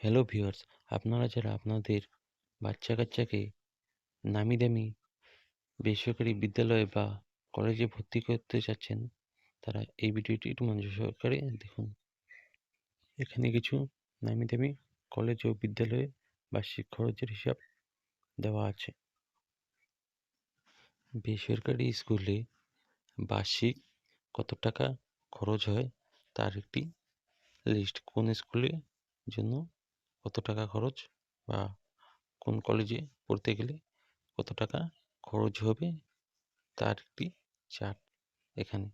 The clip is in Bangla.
হ্যালো ভিউয়ার্স, আপনারা যারা আপনাদের বাচ্চা-কাচ্চাকে নামি-দামি বেসরকারি বিদ্যালয়ে বা কলেজে ভর্তি করতে চাচ্ছেন, তারা এই ভিডিওটি একটু মনোযোগ সহকারে দেখুন। এখানে কিছু নামি-দামি কলেজ ও বিদ্যালয়ে বার্ষিক খরচের হিসাব দেওয়া আছে। বেসরকারি স্কুলে বার্ষিক কত টাকা খরচ হয় তার একটি লিস্ট। কোন স্কুলের জন্য কত টাকা খরচ বা কোন কলেজে পড়তে গেলে কত টাকা খরচ হবে তার একটি চার্ট এখানে।